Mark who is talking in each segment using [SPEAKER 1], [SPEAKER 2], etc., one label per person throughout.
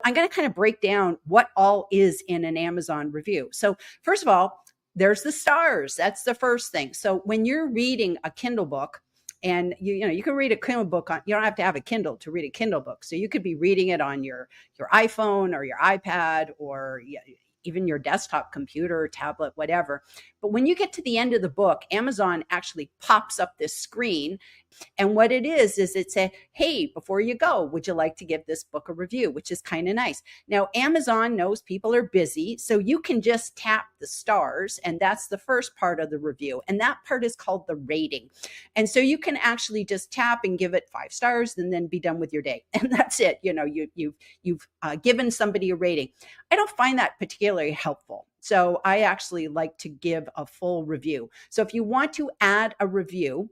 [SPEAKER 1] I'm going to kind of break down what all is in an Amazon review. So first of all, there's the stars. That's the first thing. So when you're reading a Kindle book, and you can read a Kindle book on, you don't have to have a Kindle to read a Kindle book. So you could be reading it on your iPhone or your iPad or even your desktop computer, tablet, whatever. But when you get to the end of the book, Amazon actually pops up this screen. And what it is it says, hey, before you go, would you like to give this book a review, which is kind of nice. Now, Amazon knows people are busy, so you can just tap the stars, and that's the first part of the review. And that part is called the rating. And so you can actually just tap and give it 5 stars and then be done with your day. And that's it. You've given somebody a rating. I don't find that particularly helpful. So I actually like to give a full review. So if you want to add a review,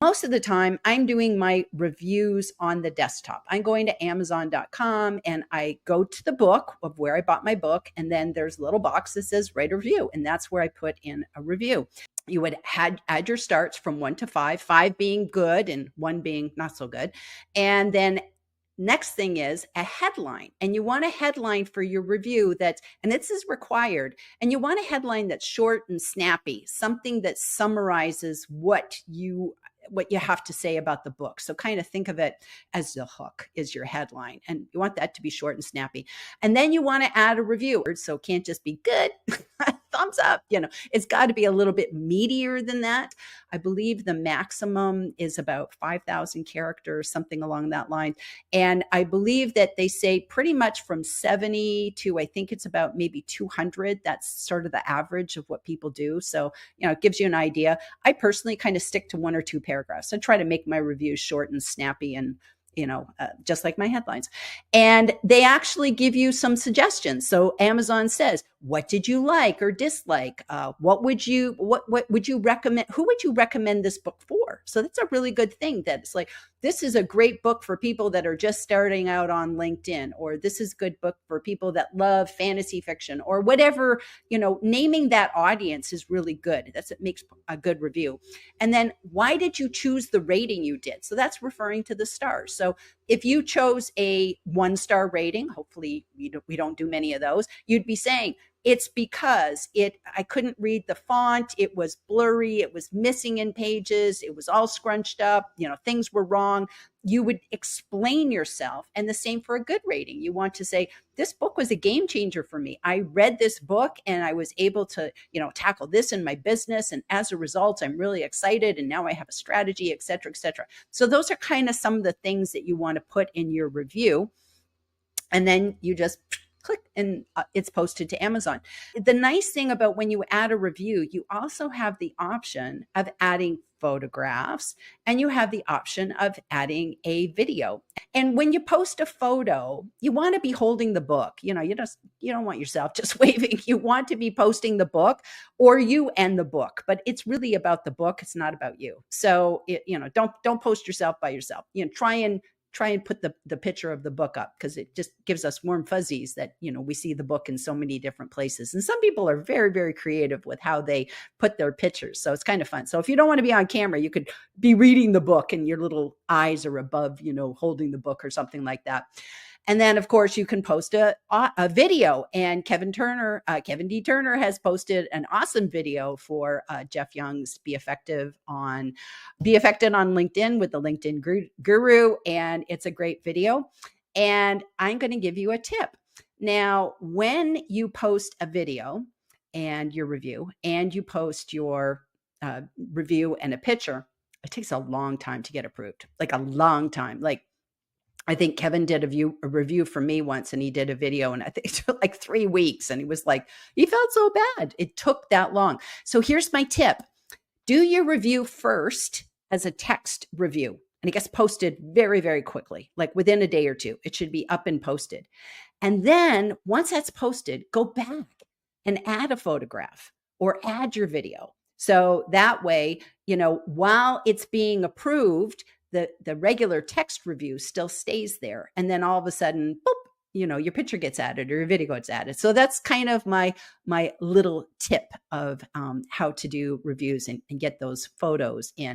[SPEAKER 1] most of the time I'm doing my reviews on the desktop. I'm going to Amazon.com and I go to the book of where I bought my book. And then there's a little box that says write a review. And that's where I put in a review. You would add your starts from 1 to 5, 5 being good and 1 being not so good. And then next thing is a headline, and you want a headline for your review and this is required, and you want a headline that's short and snappy, something that summarizes what you have to say about the book. So kind of think of it as the hook is your headline, and you want that to be short and snappy. And then you want to add a review. So it can't just be good, thumbs up, it's got to be a little bit meatier than that. I believe the maximum is about 5,000 characters, something along that line. And I believe that they say pretty much from 70 to, I think it's about maybe 200. That's sort of the average of what people do. So, it gives you an idea. I personally kind of stick to 1 or 2 paragraphs. I try to make my reviews short and snappy and just like my headlines. And they actually give you some suggestions. So Amazon says, what did you like or dislike? What would you recommend? Who would you recommend this book for? So that's a really good thing, that it's like, this is a great book for people that are just starting out on LinkedIn, or this is a good book for people that love fantasy fiction, or whatever. Naming that audience is really good. It makes a good review. And then why did you choose the rating you did? So that's referring to the stars. So if you chose a 1-star rating, hopefully we don't do many of those, you'd be saying, it's because I couldn't read the font. It was blurry. It was missing in pages. It was all scrunched up. Things were wrong. You would explain yourself. And the same for a good rating. You want to say, this book was a game changer for me. I read this book and I was able to, tackle this in my business. And as a result, I'm really excited. And now I have a strategy, et cetera, et cetera. So those are kind of some of the things that you want to put in your review. And then you just click and it's posted to Amazon. The nice thing about when you add a review, you also have the option of adding photographs, and you have the option of adding a video. And when you post a photo, you want to be holding the book. You don't want yourself just waving. You want to be posting the book, or you and the book. But it's really about the book. It's not about you. So don't post yourself by yourself. Try and put the picture of the book up, because it just gives us warm fuzzies that, we see the book in so many different places. And some people are very, very creative with how they put their pictures. So it's kind of fun. So if you don't want to be on camera, you could be reading the book and your little eyes are above, holding the book or something like that. And then, of course, you can post a video. And Kevin D. Turner has posted an awesome video for Jeff Young's Be Effective on LinkedIn with the LinkedIn Guru. And it's a great video. And I'm going to give you a tip. Now, when you post a video and your review, and you post your review and a picture, it takes a long time to get approved, like a long time. Like, I think Kevin did a review for me once, and he did a video, and I think it took like 3 weeks, and he was like, he felt so bad. It took that long. So here's my tip. Do your review first as a text review, and it gets posted very, very quickly, like within a day or 2. It should be up and posted. And then once that's posted, go back and add a photograph or add your video. So that way, while it's being approved, the regular text review still stays there. And then all of a sudden, boop, your picture gets added or your video gets added. So that's kind of my little tip of how to do reviews and get those photos in.